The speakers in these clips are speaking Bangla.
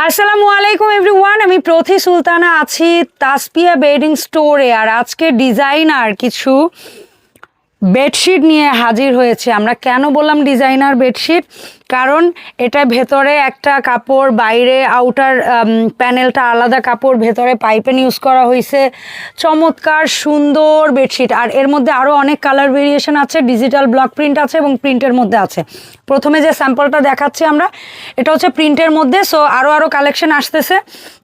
আসসালামু আলাইকুম এভরিওয়ান, আমি প্রথি সুলতানা আছি তাসপিয়া বেডিং স্টোরে। আর আজকে ডিজাইনার কিছু বেডশিট নিয়ে হাজির হয়েছে। আমরা কেন বললাম ডিজাইনার বেডশিট, কারণ এটা ভেতরে একটা কাপড়, বাইরে আউটার প্যানেলটা আলাদা কাপড়, ভেতরে পাইপেন ইউজ করা হয়েছে। চমৎকার সুন্দর বেডশিট। আর এর মধ্যে আরও অনেক কালার ভেরিয়েশন আছে, ডিজিটাল ব্লক প্রিন্ট আছে এবং প্রিন্টের মধ্যে আছে। প্রথমে যে স্যাম্পলটা দেখাচ্ছি আমরা, এটা হচ্ছে প্রিন্টের মধ্যে। সো আরও কালেকশন আসতেছে।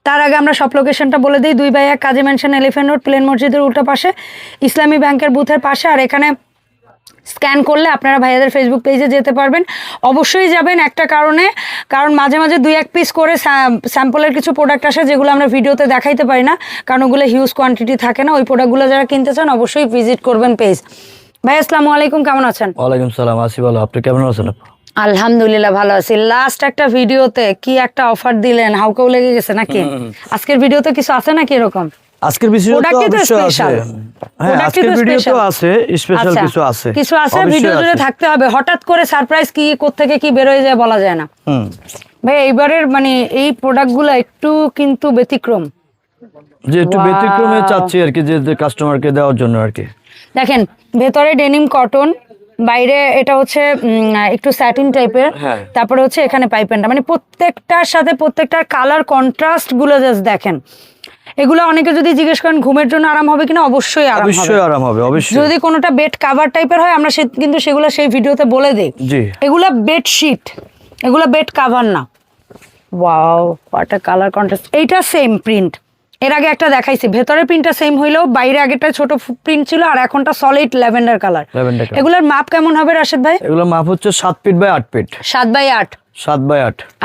তার আগে আমরা সব লোকেশনটা বলে দিই। 2/1 কাজী ম্যানশন, এলিফ্যান্ট রোড, প্লেন মসজিদের উল্টা পাশে, ইসলামী ব্যাংকের বুথের পাশে। আর এখানে স্ক্যান করলে আপনারা ভাইয়াদের ফেসবুক পেজে যেতে পারবেন। অবশ্যই যাবেন একটা কারণ মাঝে মাঝে 2-1 পিস করে স্যাম্পলের কিছু প্রোডাক্ট আসে যেগুলো আমরা ভিডিওতে দেখাইতে পারি না, কারণ ওগুলো হিউজ কোয়ান্টিটি থাকে না। ওই প্রোডাক্টগুলো যারা কিনতে চান অবশ্যই ভিজিট করবেন পেজ। ভাই আসসালামু আলাইকুম, কেমন আছেন? ওয়ালাইকুম সালাম, আছি ভালো। আপনি কেমন আছেন? আলহামদুলিল্লাহ ভালো আছি। লাস্ট একটা ভিডিওতে কি একটা অফার দিলেন, হাউকাউ লেগে গেছে নাকি? আজকের ভিডিওতে কিছু আছে নাকি এরকম? আজকের ভিডিও তো অবশ্যই আছে। হ্যাঁ, আজকের ভিডিও তো আছে, স্পেশাল কিছু আছে। ভিডিও জুড়ে থাকতে হবে। হঠাৎ করে সারপ্রাইজ কি কোত্থেকে কি বের হয়ে যায় বলা যায় না। ভাই এইবারের মানে এই প্রোডাক্টগুলো একটু কিন্তু ব্যতিক্রম, যে একটু ব্যতিক্রমে চাচ্ছি আর কি, যে কাস্টমারকে দেওয়ার জন্য আর কি। দেখেন ভেতরে ডেনিম কটন, বাইরে এটা হচ্ছে একটু স্যাটিন টাইপের, তারপরে হচ্ছে এখানে পাইপেনটা, মানে প্রত্যেকটার সাথে প্রত্যেকটার কালার কন্ট্রাস্ট গুলো জাস্ট দেখেন। এগুলো অনেকে যদি জিজ্ঞেস করেন ঘুমের জন্য আরাম হবে কিনা, অবশ্যই আরাম হবে। যদি কোনোটা বেড কাভার টাইপের হয় আমরা কিন্তু সেগুলো সেই ভিডিওতে বলে দেই। এগুলা বেডশিট, এগুলো বেড কাভার না। Wow, what a colour contrast. এইটা সেম প্রিন্ট, এর আগে একটা দেখাইছি, ভেতরে প্রিন্টটা সেম হইলেও বাইরে আগেটা ছোট প্রিন্ট ছিল আর এখনটা সলিড ল্যাভেন্ডার কালার। এগুলোর মাপ কেমন হবে রাশেদ ভাই? এগুলোর মাপ হচ্ছে 7 ফিট বাই 8 ফিট। 7/8।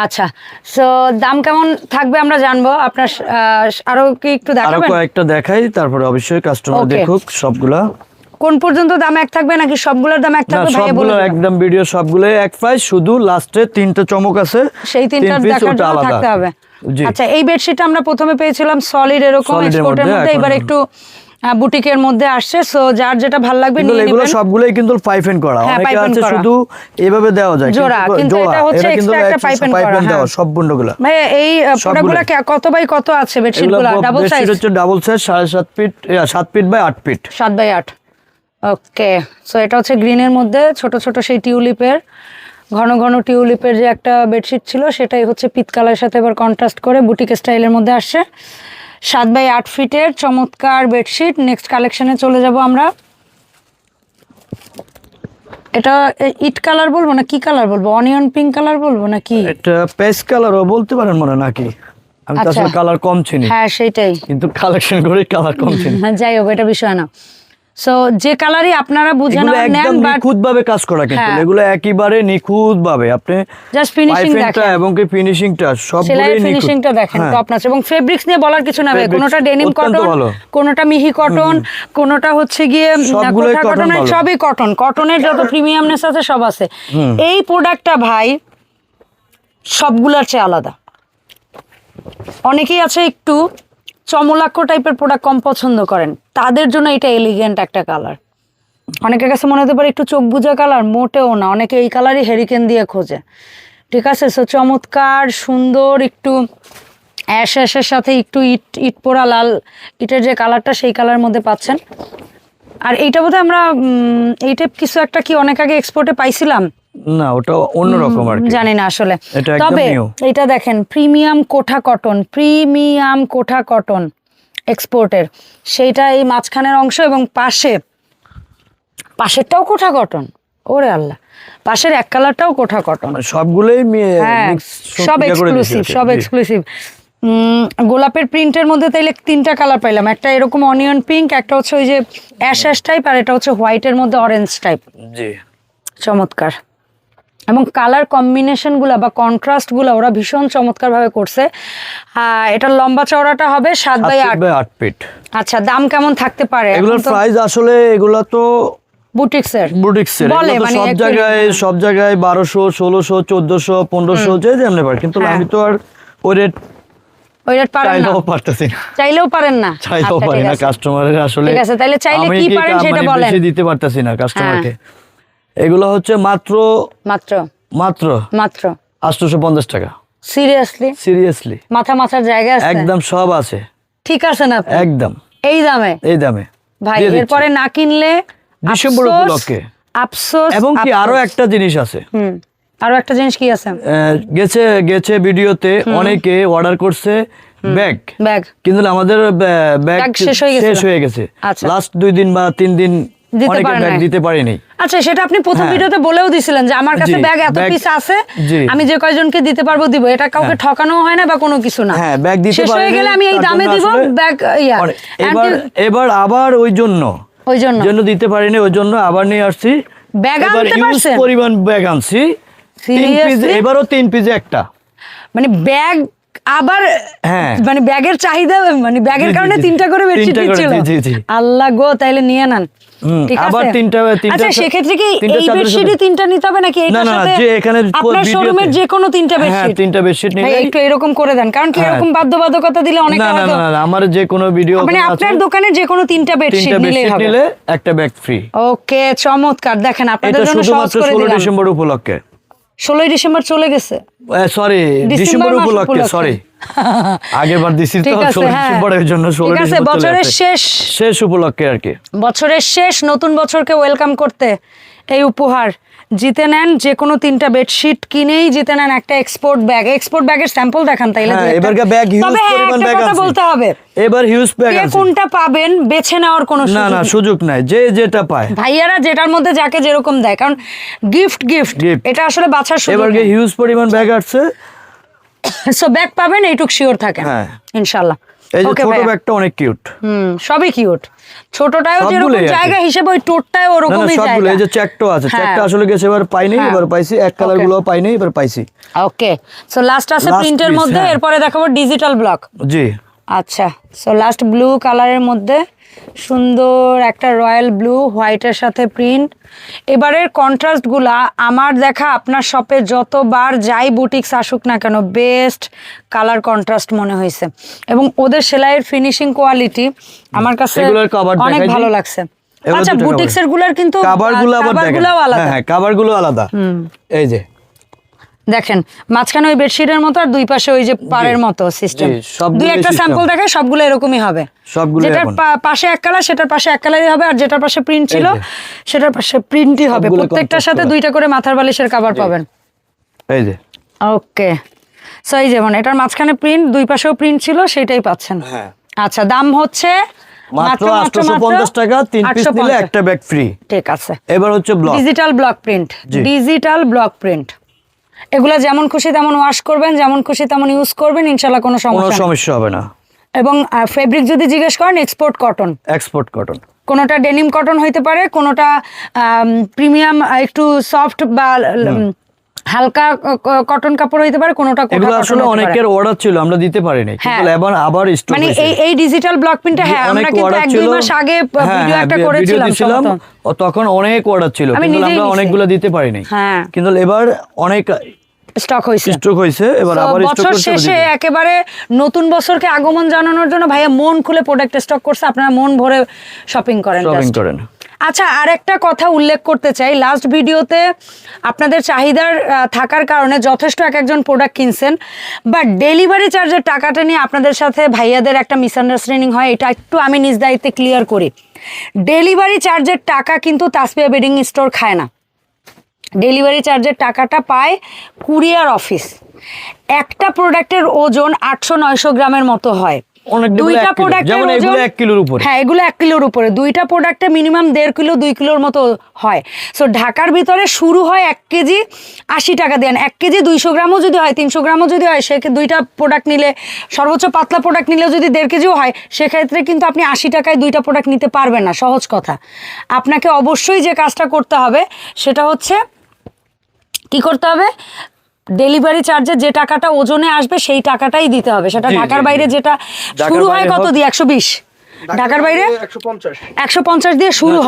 আচ্ছা, সো দাম কেমন থাকবে আমরা জানবো। আপনার আরো কি একটু দেখাবেন? আরো কয়েকটা দেখাই, তারপরে অবশ্যই কাস্টমার দেখুক সবগুলা। কোন পর্যন্ত দাম এক থাকবে নাকি সবগুলোর দাম এক থাকবে? সবগুলো একদম ভিডিও সবগুলো এক প্রাইস, শুধু লাস্টে 3টা চমক আছে, সেই 3টা দেখার জন্য থাকতে হবে। আচ্ছা, এই বেডশিটটা আমরা প্রথমে পেয়েছিলাম সলিড এরকম এক্সপোর্টের মধ্যে, এবার একটু বুটিকের মধ্যে আসছে। সো যার যেটা ভালো লাগবে নিয়ে নেবেন। এগুলো সবগুলোই কিন্তু পাইপেন করা, অনেকে আছে শুধু এইভাবে দেওয়া যায় জোড়া, কিন্তু এটা হচ্ছে এক্সট্রা একটা পাইপেন দেওয়া সব বন্ডগুলো। ভাই এই প্রোডাক্টগুলো কত বাই কত আছে বেডশিটগুলো? ডাবল সাইজ হচ্ছে, double size 7.5 feet, 7 feet by 8 feet. 7/8। Okay, so এটা হচ্ছে গ্রিনের মধ্যে ছোট ছোট সেই টিউলিপের, ঘন ঘন টিউলিপের যে একটা বেডশিট ছিল সেটাই হচ্ছে পিত কালারের সাথে এবার কন্ট্রাস্ট করে বুটিক স্টাইলের মধ্যে আসছে। 7/8 ফিটের চমৎকার বেডশিট। নেক্সট কালেকশনে চলে যাব আমরা। এটা ইট কালার বলবো না কি কালার বলবো? অনিয়ন পিঙ্ক কালার বলবো না কি? এটা পেস্ট কালারও বলতে পারেন মনে নাকি? আমি তো আসলে কালার কম চিনি। হ্যাঁ সেটাই, কিন্তু কালেকশন করে কালার কম চিনি। যাই হোক, এটা বিষয় না। সো যে কালারই আপনারা বুঝে নেন, একদম নিখুঁত ভাবে কাজ করা, কিন্তু এগুলো একেবারে নিখুঁত ভাবে আপনি জাস্ট ফিনিশিং দেখেন এবং কি ফিনিশিংটা সবগুলোই নিখুঁত। ফিনিশিংটা দেখেন টপ নচ। এবং ফেব্রিক্স নিয়ে বলার কিছু না ভাই, কোনোটা ডেনিম কটন, কোনোটা মিহি কটন, কোনোটা হচ্ছে গিয়ে কোটা কটন, সবই কটন। কটনের যত প্রিমিয়ামনেস আছে সব আছে। এই প্রোডাক্টটা ভাই সবগুলোর চেয়ে আলাদা। অনেকেই আছে একটু চমলাক্ষ টাইপের প্রোডাক্ট কম পছন্দ করেন, তাদের জন্য এটা এলিগেন্ট একটা কালার। অনেকের কাছে মনে হতে পারে একটু চোখ বুঝা কালার, মোটেও না। অনেকে এই কালারই হেরিকেন দিয়ে খোঁজে, ঠিক আছে? সো চমৎকার সুন্দর একটু অ্যাশের সাথে একটু ইট পোড়া লাল ইটের যে কালারটা, সেই কালারের মধ্যে পাচ্ছেন। আর এইটা বোধহয় আমরা এই টাইপ কিছু একটা কি অনেক আগে এক্সপোর্টে পাইছিলাম না, ওটা অন্যরকম আর কি, জানি না আসলে। তবে এটা দেখেন প্রিমিয়াম কোঠা কটন এক্সপোর্টের, সেইটা এই মাঝখানের অংশ এবং পাশেরটাও কোঠা কটন। ওরে আল্লাহ, পাশের এক কালারটাও কোঠা কটন। সবগুলোই সব এক্সক্লুসিভ। গোলাপের প্রিন্টের মধ্যে তাইলে 3টা কালার পাইলাম। একটা এরকম অনিয়ন পিঙ্ক, একটা হচ্ছে ওই যে অ্যাশ টাইপ, আর এটা হচ্ছে হোয়াইটের মধ্যে অরেঞ্জ টাইপ। চমৎকার। এবং কালার কম্বিনেশন গুলা বা কন্ট্রাস্ট গুলা ওরা ভীষণ চমৎকার ভাবে করছে। এটা লম্বা চওড়াটা হবে 7/8 ফিট। আচ্ছা, দাম কেমন থাকতে পারে? এগুলোর প্রাইস আসলে এগুলো তো বুটিক্সের বলে, মানে সব জায়গায় 1200, 1600, 1400, 1500 যে যেমনি পারে, কিন্তু আমি তো আর ওই রেট চাইলেও পারেন না কাস্টমারের। আসলে ঠিক আছে, তাহলে চাইলে কি পারেন সেটা বলেন। বেশি দিতে পারতাছি না কাস্টমারকে। এগুলো হচ্ছে মাত্র 850 টাকা। সিরিয়াসলি মাথার জায়গা আছে, একদম সব আছে, ঠিক আছে না একদম এই দামে ভাই। এরপরে না কিনলে ডিসেম্বর উপলক্ষে আফসোস। এবং কি আরো একটা জিনিস আছে, আরো একটা জিনিস কি আছে, গেছে ভিডিওতে অনেকে অর্ডার করছে ব্যাগ, কিন্তু আমাদের ব্যাগ শেষ হয়ে গেছে লাস্ট 2 দিন বা 3 দিন অনেকে ব্যাগ দিতে পারেনি। আচ্ছা, সেটা আপনি প্রথম ভিডিওতে বলেও দিছিলেন যে আমার কাছে ব্যাগ এত পিস আছে, আমি যে কয়জনকে দিতে পারবো দিব, এটা কাউকে ঠকানো হয় না বা কোনো কিছু না। হ্যাঁ, ব্যাগ দিতে শেষ হয়ে গেলে আমি এই দামে দিব ব্যাগ। এবার আবার ওই জন্য দিতে পারিনি, ওই জন্য আবার নিয়ে আসছি ব্যাগ আনতে পারছেন, পরিমাণ ব্যাগ আনছি 3 পিস, এবারও 3 পিসে একটা, মানে ব্যাগ আবার, মানে ব্যাগের চাহিদা, মানে ব্যাগের কারণে 3টা করে বেডশিট ছিল। আল্লাহ গো, তাইলে নিয়ে নেন। আবার 3টা। আচ্ছা, সেক্ষেত্রে কি এই বেডশিটই 3টা নিতে হবে নাকি এটার সাথে? যে এখানে আপনার শোরুমের যে কোনো 3টা বেডশিট? হ্যাঁ, 3টা বেডশিট নিলে একটু এরকম করে দেন, কারণ কি এরকম বাধ্যবাধকতা দিলে অনেকে হয়তো না, আমার যে কোনো ভিডিও মানে আপনার দোকানে যে কোনো 3টা বেডশিট নিলে একটা ব্যাগ ফ্রি। ওকে, চমৎকার। দেখেন আপনাদের জন্য সহজ করে দিলাম। 16 ডিসেম্বর উপলক্ষে। 16 ডিসেম্বর চলে গেছে, সরি ডিসেম্বর উপলক্ষে, সরি আগেরবার দিছি তো 16 ডিসেম্বরের জন্য, 16 ডিসেম্বর বছরের শেষ উপলক্ষে আর কি, বছরের শেষ নতুন বছরকে ওয়েলকাম করতে এই উপহার জিতে নেন। যে কোনো 3টা বেডশিট কিনেই জিতে নেন একটা এক্সপোর্ট ব্যাগ। এক্সপোর্ট ব্যাগের স্যাম্পল দেখান তাইলে। এবারকার ব্যাগ হিউজ পরিমাণ ব্যাগ আছে, বলতে হবে এবার হিউজ ব্যাগ আছে। কোনটা পাবেন বেছে নেওয়ার কোনো সুযোগ নাই, যে যেটা পায় ভাইয়ারা যেটার মধ্যে যাকে যেরকম দেয়, কারণ গিফট এটা আসলে বাছার সুযোগ। এবার হিউজ পরিমাণ ব্যাগ আছে, সো ব্যাগ পাবেন এইটুক শিওর থাকেন ইনশাআল্লাহ। এই যে ছোট ব্যাগটা অনেক কিউট, সবই কিউট, ছোটটাও যেরকম জায়গা হিসেবে ওই টোটটাও ওরকমই জায়গা। সবগুলো এই যে চেকটো আছে, চেকটা আসলে গেছে এবার পাইনি, এবার পাইছি, এক কালার গুলো পাইনি, এবার পাইছি। ওকে, সো লাস্ট আছে প্রিন্টের মধ্যে, এরপরে দেখাবো ডিজিটাল ব্লক। জি আচ্ছা, সো লাস্ট ব্লু কালারের মধ্যে সুন্দর একটা রয়্যাল ব্লু হোয়াইটের সাথে প্রিন্ট। এবারের কন্ট্রাস্টগুলা আমার দেখা আপনার শপে যতবার যাই বুটিক্স আসুক না কেন বেস্ট কালার কন্ট্রাস্ট মনে হয়েছে, এবং ওদের সেলাইয়ের ফিনিশিং কোয়ালিটি আমার কাছে অনেক ভালো লাগছে। আচ্ছা, বুটিক্সের গুলার কিন্তু কভারগুলো আলাদা। হ্যাঁ, কভারগুলো আলাদা। এই যে দেখেন মাঝখানে ওই বেডশিটের মতো আর দুই পাশে ওই যে পাড়ের মতো সিস্টেম। দুই একটা স্যাম্পল দেখে সবগুলো এরকমই হবে, যেটার পাশে এক কালার সেটার পাশে এক কালারই হবে, আর যেটার পাশে প্রিন্ট ছিল সেটার পাশে প্রিন্টই হবে। প্রত্যেকটার সাথে 2টা করে মাথার বালিশের কভার পাবেন। এই যে ওকে, সো এই যেমন এটার মাঝখানে প্রিন্ট, দুই পাশেও প্রিন্ট ছিল, সেটাই পাচ্ছেন। আচ্ছা, দাম হচ্ছে মাত্র 850 টাকা, 3 পিস নিলে একটা ব্যাগ ফ্রি। ঠিক আছে, এবার হচ্ছে block, digital block print. Digital block print এগুলা যেমন খুশি তেমন ওয়াশ করবেন, যেমন খুশি তেমন ইউজ করবেন, ইনশাআল্লাহ কোনো সমস্যা হবে না। এবং ফেব্রিক যদি জিজ্ঞেস করেন এক্সপোর্ট কটন, কোনোটা ডেনিম কটন হইতে পারে, কোনোটা প্রিমিয়াম একটু সফট বা হালকা কটন কাপড় হইতে পারে, কোনোটা এগুলো আসলে অনেকের অর্ডার ছিল, আমরা দিতে পারিনি, কিন্তু এবার আবার স্টক মানে এই ডিজিটাল ব্লক প্রিন্টটা আমরা কিন্তু 1-2 মাস আগে ভিডিও একটা করেছিলাম, তখন অনেক অর্ডার ছিল, কিন্তু আমরা অনেকগুলো দিতে পারিনি, কিন্তু এবার অনেক স্টক হইছে। এবার আবার স্টক করতে শেষে একেবারে নতুন বছরকে আগমন জানানোর জন্য ভাইয়া মন খুলে প্রোডাক্ট স্টক করছে, আপনারা মন ভরে শপিং করেন। আচ্ছা, আর একটা কথা উল্লেখ করতে চাই, লাস্ট ভিডিওতে আপনাদের চাহিদার থাকার কারণে যথেষ্ট একজন প্রোডাক্ট কিনছেন, বাট ডেলিভারি চার্জের টাকাটা নিয়ে আপনাদের সাথে ভাইয়াদের একটা মিসআন্ডারস্ট্যান্ডিং হয়, এটা একটু আমি নিজ দায়িত্বে ক্লিয়ার করি। ডেলিভারি চার্জের টাকা কিন্তু তাসপিয়া বেডিং স্টোর খায় না, ডেলিভারি চার্জের টাকাটা পায় কুরিয়ার অফিস। একটা প্রোডাক্টের ওজন 800-900 গ্রামের মতো হয়, দুইটা প্রোডাক্টের ওজন 1 কিলোর উপরে। হ্যাঁ, এগুলো 1 কিলোর উপরে, দুইটা প্রোডাক্টে মিনিমাম 1.5 কিলো 2 কিলোর মতো হয়। সো ঢাকার ভিতরে শুরু হয় 1 কেজি 80 টাকা দেন, 1 কেজি 200 গ্রামও যদি হয়, 300 গ্রামও যদি হয়, সে দুইটা প্রোডাক্ট নিলে, সর্বোচ্চ পাতলা প্রোডাক্ট নিলেও যদি 1.5 কেজিও হয়, সেক্ষেত্রে কিন্তু আপনি 80 টাকায় দুইটা প্রোডাক্ট নিতে পারবেন না। সহজ কথা, আপনাকে অবশ্যই যে কাজটা করতে হবে সেটা হচ্ছে কি করতে হবে, ডেলিভারি চার্জে যে টাকাটা ওজনে আসবে সেই টাকাটাই দিতে হবে। সেটা ঢাকার বাইরে যেটা শুরু হয় কত দিয়ে 120, ঢাকার বাইরে 150 দিয়ে শুরু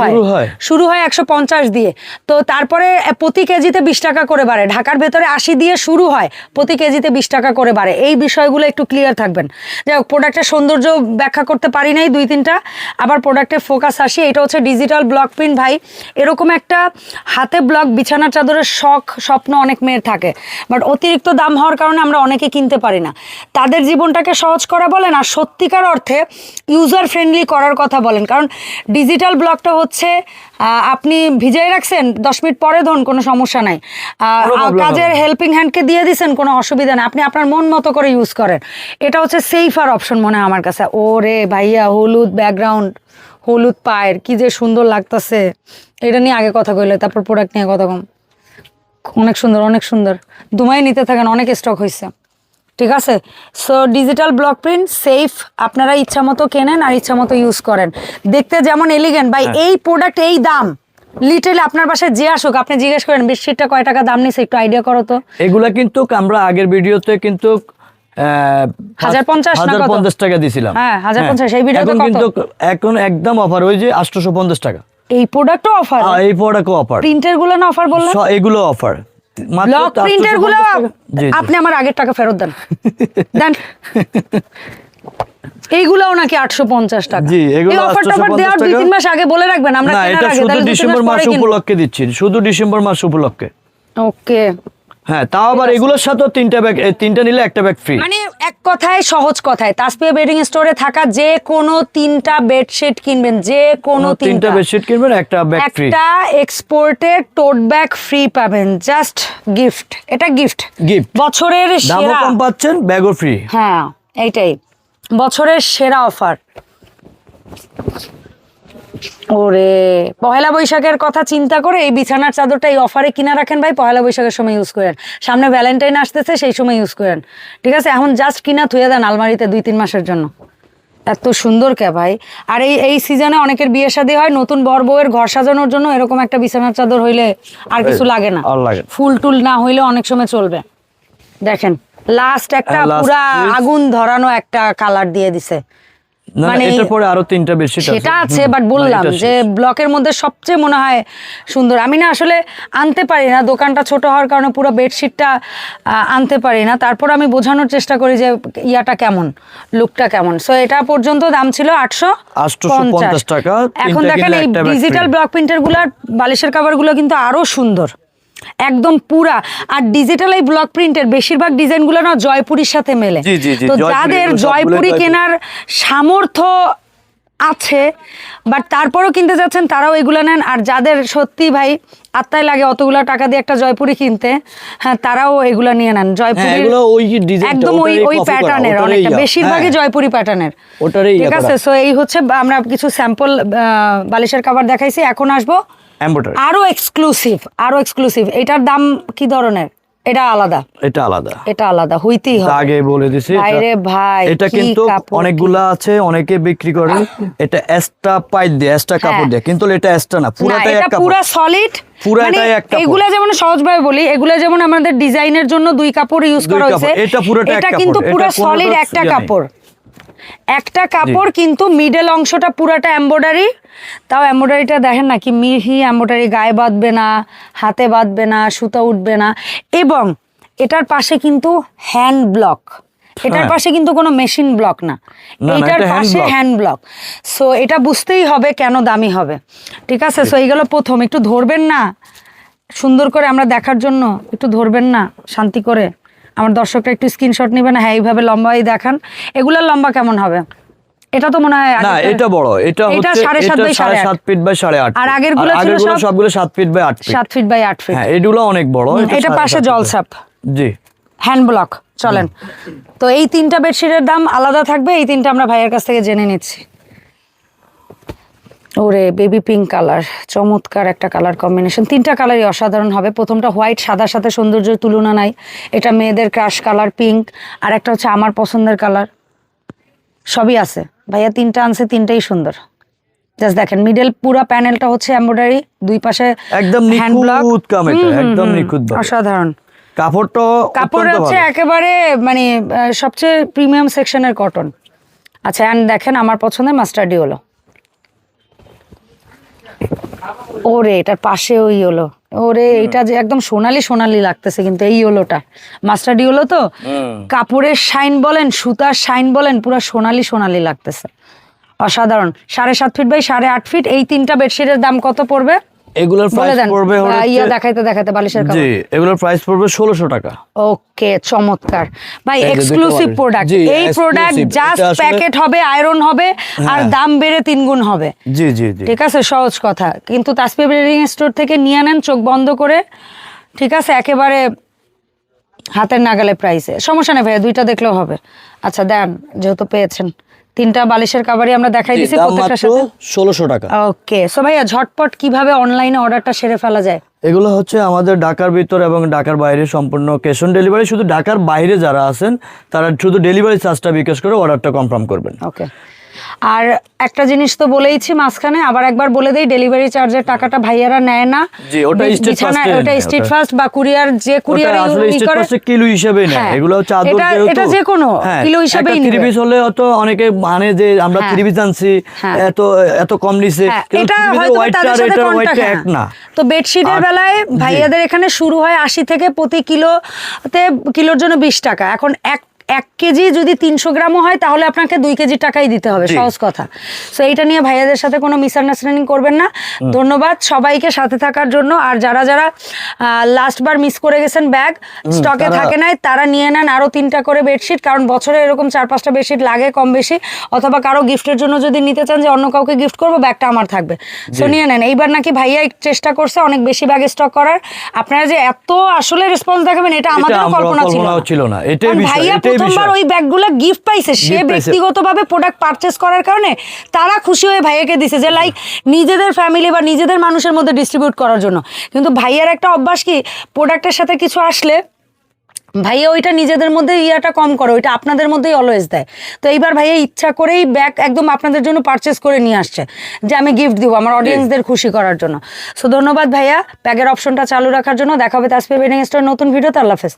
হয় 150 দিয়ে। তো তারপরে প্রতি কেজিতে 20 টাকা করে বাড়ে। ঢাকার ভেতরে 80 দিয়ে শুরু হয়, প্রতি কেজিতে 20 টাকা করে বাড়ে। এই বিষয়গুলো একটু ক্লিয়ার থাকবেন। যাই হোক, প্রোডাক্টের সৌন্দর্য ব্যাখ্যা করতে পারি নাই 2-3টা, আবার প্রোডাক্টের ফোকাস আসি। এটা হচ্ছে ডিজিটাল ব্লক প্রিন্ট। ভাই এরকম একটা হাতে ব্লক বিছানার চাদরের স্বপ্ন অনেক মেয়ের থাকে, বাট অতিরিক্ত দাম হওয়ার কারণে আমরা অনেকে কিনতে পারি না। তাদের জীবনটাকে সহজ করা বলেন আর সত্যিকার অর্থে ইউজার ফ্রেন্ডলি করার কথা বলেন। কারণ ডিজিটাল ব্লকটা হচ্ছে আপনি ভিজাই রাখছেন, 10 মিনিট পরে ধরুন কোনো সমস্যা নাই, কাজের হেল্পিং হ্যান্ডকে দিয়ে দিচ্ছেন, কোনো অসুবিধা নেই, আপনি আপনার মন মতো করে ইউজ করেন। এটা হচ্ছে সেফার অপশন মনে হয় আমার কাছে। ওরে ভাইয়া, হলুদ ব্যাকগ্রাউন্ড, হলুদ পায়ের, কি যে সুন্দর লাগতেছে। এটা নিয়ে আগে কথা কইলে, তারপর প্রোডাক্ট নিয়ে কথা কম। অনেক সুন্দর, অনেক সুন্দর। দুমাই নিতে থাকেন, অনেক স্টক হয়েছে। ঠিক আছে, so digital block print safe, আপনারা ইচ্ছা মতো কেনেন আর ইচ্ছা মতো ইউজ করেন। দেখতে যেমন এলিগেন্ট ভাই, এই প্রোডাক্ট এই দাম লিটারালি আপনার বাসায় যে আসুক আপনি জিজ্ঞেস করেন বেডশিটটা কয় টাকা দাম নিছে, একটু আইডিয়া করো তো। এগুলা কিন্তু আমরা আগের ভিডিওতে কিন্তু 1050 টাকা দিছিলাম। হ্যাঁ 1050, এই ভিডিওতে কিন্তু এখন একদম অফার, ওই যে 850 টাকা। এই প্রোডাক্টও অফার? এই প্রোডাক্টও অফার। প্রিন্টের গুলো না অফার বললেন? এগুলো অফার, ব্লক প্রিন্টের গুলো। আপনি আমার আগের টাকা ফেরত দেন। দেন এইগুলাও নাকি 850 টাকা? জি, এগুলো 850 দেওয়ার 2-3 মাস আগে বলে রাখবেন, আমরা কেনার আগে। শুধু ডিসেম্বর মাস উপলক্ষে দিচ্ছি, শুধু ডিসেম্বর মাস উপলক্ষে। ওকে, হ্যাঁ, তাও আবার এগুলোর সাথে 3টা ব্যাগ, 3টা নিলে একটা ব্যাগ ফ্রি। মানে এক কথায়, সহজ কথায়, তাসপিয়া বেডিং স্টোরে থাকা যে কোনো 3টা বেডশিট কিনবেন, যে কোনো 3টা বেডশিট কিনবেন, একটা ব্যাগ ফ্রি, একটা এক্সপোর্টেড টোট ব্যাগ ফ্রি পাবেন। জাস্ট গিফট, এটা গিফট, বছরের সেরা। দামও কম পাচ্ছেন, ব্যাগও ফ্রি। হ্যাঁ, এইটাই বছরের সেরা অফার। ওরে, পহেলা বৈশাখের কথা চিন্তা করে এই বিছানার চাদরটা এই অফারে কিনা রাখেন ভাই, পহেলা বৈশাখের সময় ইউজ করেন, সামনে ভ্যালেন্টাইন আসতেছে সেই সময় ইউজ করেন। ঠিক আছে, এখন জাস্ট কিনা থুয়ে দেন আলমারিতে 2-3 মাসের জন্য। এত সুন্দর কে ভাই। আর এই সিজনে অনেকের বিয়ে শাদী হয়, নতুন বর বউয়ের ঘর সাজানোর জন্য এরকম একটা বিছানার চাদর হইলে আর কিছু লাগে না, ফুল টুল না হইলে অনেক সময় চলবে। দেখেন লাস্ট একটা পুরা আগুন ধরানো একটা কালার দিয়ে দিছে। মানে এটার পরে আরো 3টা বেশি সেটা আছে, বাট বললাম যে ব্লকের মধ্যে সবচেয়ে মনে হয় সুন্দর। আমি না আসলে আনতে পারি না, দোকানটা ছোট হওয়ার কারণে পুরো বেডশিটটা আনতে পারি না, তারপর আমি বোঝানোর চেষ্টা করি যে ইয়াটা কেমন, লুকটা কেমন। সো এটা পর্যন্ত দাম ছিল 850 টাকা। এখন দেখেন এই ডিজিটাল ব্লক প্রিন্টার গুলার বালিশের কাভার গুলো কিন্তু আরো সুন্দর, একদম পুরা। আর ডিজিটাল এই ব্লক প্রিন্টের বেশিরভাগ ডিজাইনগুলো না জয়পুরীর সাথে মেলে। তো যাদের জয়পুরি কেনার সামর্থ্য আছে বাট তারপরও কিনতে যাচ্ছেন তারাও এগুলো নেন। আর যাদের সত্যি ভাই আত্মায় লাগে অতগুলো টাকা দিয়ে একটা জয়পুরি কিনতে, হ্যাঁ তারাও এগুলা নিয়ে নেন। জয়পুরি একদম ওই প্যাটার্নের, অনেকটা বেশিরভাগই জয়পুরি প্যাটার্নের। ঠিক আছে, সো এই হচ্ছে আমরা কিছু স্যাম্পল বালিশের কভার দেখাইছি। এখন আসবো আরো এক্সক্লুসিভ। এটার দাম কি ধরনের? এটা আলাদা হইতেই হবে, আগে বলে দিছি। ভাইরে ভাই, এটা কিন্তু অনেকগুলা আছে, অনেকে বিক্রি করে এটা এক্সট্রা পাইপ দিয়ে, এক্সট্রা কাপড় দিয়ে, কিন্তু এটা এক্সট্রা না, পুরোটাই এক কাপড়, পুরো সলিড, পুরোটাই এক কাপড়। এগুলা যেমন সহজভাবে বলি, এগুলা যেমন আমাদের ডিজাইনের জন্য 2 কাপড় ইউজ করা হয়েছে, এটা কিন্তু পুরো সলিড একটা কাপড়, কিন্তু মিডল অংশটা পুরাটা এমব্রয়ডারি। তাও এমব্রয়ডারিটা দেখেন না কি মিহি এমব্রয়ডারি, গায়ে বাঁধবে না, হাতে বাঁধবে না, সুতা উঠবে না। এবং এটার পাশে কিন্তু হ্যান্ড ব্লক, এটার পাশে কিন্তু কোনো মেশিন ব্লক না, এটার পাশে হ্যান্ড ব্লক। সো এটা বুঝতেই হবে কেন দামি হবে। ঠিক আছে, সো এইগুলো প্রথম একটু ধরবেন না সুন্দর করে আমরা দেখার জন্য, একটু ধরবেন না শান্তি করে। আমার দর্শকরা একটু স্ক্রিনশট নেবেন। হ্যাঁ, এইভাবে লম্বাই দেখান। এগুলোর লম্বা কেমন হবে? এটা তো মনে হয় না, এটা বড়, এটা হচ্ছে 7.5 ফিট বাই 8.5। আর আগের গুলো ছিল সবগুলো 7 feet by 8 feet. 7 feet by 8 feet. হ্যাঁ, এগুলো অনেক বড়। এটা পাশে জলছাপ, জি, হ্যান্ড ব্লক। চলেন, তো এই 3টা বেডশিটের দাম আলাদা থাকবে। এই 3টা আমরা ভাইয়ের কাছ থেকে জেনে নিচ্ছি। ওরে, বেবি পিঙ্ক কালার, চমৎকার একটা কালার কম্বিনেশন। 3টা কালারই অসাধারণ হবে। প্রথমটা হোয়াইট, সাদার সাথে সৌন্দর্যের তুলনা নাই। এটা মেয়েদের ক্রাশ কালার পিঙ্ক, আর একটা হচ্ছে আমার পছন্দের কালার। সবই আছে ভাইয়া, 3টা আনছে, 3টাই সুন্দর। জাস্ট দেখেন মিডল পুরা প্যানেলটা হচ্ছে এমব্রয়ডারি, 2 পাশে একদম নিখুঁত কাম, এটা একদম নিখুঁত, অসাধারণ। কাপড় হচ্ছে একেবারে মানে সবচেয়ে প্রিমিয়াম সেকশনের কটন। আচ্ছা অ্যান্ড দেখেন আমার পছন্দের মাস্টার্ডি হলো, ওরে এটার পাশে ওই হলো, ওরে এটা যে একদম সোনালি সোনালি লাগতেছে, কিন্তু এই হলোটা মাস্টার্ডি হলো তো, কাপড়ের শাইন বলেন সুতার শাইন বলেন পুরো সোনালি সোনালি লাগতেছে, অসাধারণ। 7.5 ফিট বাই 8.5 ফিট, এই 3টা বেডশিটের দাম কত পড়বে? এগুলোর প্রাইস পড়বে ইয়া দেখাইতে দেখাইতে বালিশের কাপড়। জি, এগুলোর প্রাইস পড়বে 1600 টাকা। ওকে, চমৎকার ভাই, এই যে এক্সক্লুসিভ দেখতে প্রোডাক্ট। জি, এই প্রোডাক্ট exclusive। জাস্ট এটা আসলে- প্যাকেট হবে, আয়রন হবে, আর দাম বেড়ে 3 গুণ হবে। জি জি জি, ঠিক আছে, সহজ কথা। কিন্তু তাসপিয়া বেডিং স্টোর থেকে নিয়ে নেন চোখ বন্ধ করে, ঠিক আছে, একেবারে হাতের নাগালে প্রাইসে, সমস্যা নেই ভাইয়া, 2টা দেখলেও হবে। আচ্ছা দেন, যেহেতু পেয়েছেন 3টা বালিশের কাভারই আমরা দেখাই দিছি দাম প্রত্যেকটার মাত্র সাথে। 1600 টাকা। ওকে, সো ভাইয়া ঝটপট কিভাবে অনলাইনে অর্ডারটা সেরে ফেলা যায়? এগুলো হচ্ছে আমাদের ঢাকার ভিতর এবং ঢাকার বাইরে সম্পূর্ণ ক্যাশ অন ডেলিভারি। শুধু ঢাকার বাইরে যারা আছেন তারা শুধু ডেলিভারি চার্জটা বিকাশ করে অর্ডারটা কনফার্ম করবেন। ওকে, আর একটা জিনিস তো বলেইছি মাঝখানে, আবার একবার বলে দেই, ডেলিভারি চার্জের টাকাটা ভাইয়ারা নেয় না। জি, ওটা স্টেট ফার্স্ট, ওটা স্টেট ফার্স্ট বা কুরিয়ার, যে কুরিয়ার আসলে স্টেট করে ফার্স্টে কিলো হিসেবেই নেয়। হ্যাঁ, এগুলো হচ্ছে আদর, যেহেতু এটা যে কোনো কিলো হিসেবেই একটা নিবে। 3 পিস হলে তো অনেকে মানে যে আমরা হ্যাঁ। 3 পিস আনছি হ্যাঁ। এত কম নিছে, হ্যাঁ, কিন্তু এটা 3 পিসের হয়তো white টা তাদের আর সাথে এটার white কন্টাক্ট টা এক না। তো বেডশিটের বেলায় ভাইয়াদের এখানে শুরু হয় 80 থেকে, প্রতি কিলোতে কিলোর জন্য 20 টাকা। এখন এক কেজি যদি 300 গ্রামও হয় তাহলে আপনাকে 2 কেজি টাকাই দিতে হবে, সহজ কথা। সো এইটা নিয়ে ভাইয়াদের সাথে কোনো মিসআন্ডারস্ট্যান্ডিং করবেন না। ধন্যবাদ সবাইকে সাথে থাকার জন্য। আর যারা যারা লাস্ট বার মিস করে গেছেন, ব্যাগ স্টকে থাকে নাই, তারা নিয়ে নেন আরো 3টা করে বেডশিট, কারণ বছরে এরকম 4-5টা বেডশিট লাগে কম বেশি, অথবা কারো গিফটের জন্য যদি নিতে চান যে অন্য কাউকে গিফট করবো, ব্যাগটা আমার থাকবে, সো নিয়ে নেন। এইবার নাকি ভাইয়া চেষ্টা করছে অনেক বেশি ব্যাগ স্টক করার। আপনারা যে এত আসলে রেসপন্স দেখাবেন এটা আমাদেরও কল্পনা ছিল না। এটাই কারণ বিষয়, ভাইয়া এটাই প্রথমবার বিষয়। ওই ব্যাগগুলো গিফট পাইছে, সে Gift পাইছে। ব্যক্তিগতভাবে প্রোডাক্ট পারচেজ করার কারণে তারা খুশি হয়ে ভাইয়াকে দিছে, যে লাইক নিজেদের ফ্যামিলি বা নিজেদের মানুষের মধ্যে ডিস্ট্রিবিউট করার জন্য। কিন্তু ভাইয়ার একটা অভ্যাস কি, প্রোডাক্টের সাথে কিছু আসলে ভাইয়া ওইটা নিজেদের মধ্যে ইয়াটা কম করে, ওইটা আপনাদের মধ্যেই অলওয়েজ দেয়। তো এইবার ভাইয়া ইচ্ছা করেই ব্যাগ একদম আপনাদের জন্য পারচেজ করে নিয়ে আসছে, যে আমি গিফট দিব আমার অডিয়েন্সদের খুশি করার জন্য। সো ধন্যবাদ ভাইয়া ব্যাগের অপশনটা চালু রাখার জন্য। দেখা হবে তাসপিয়া বেডিং স্টোরের নতুন ভিডিওতে। আল্লাহ হাফেজ।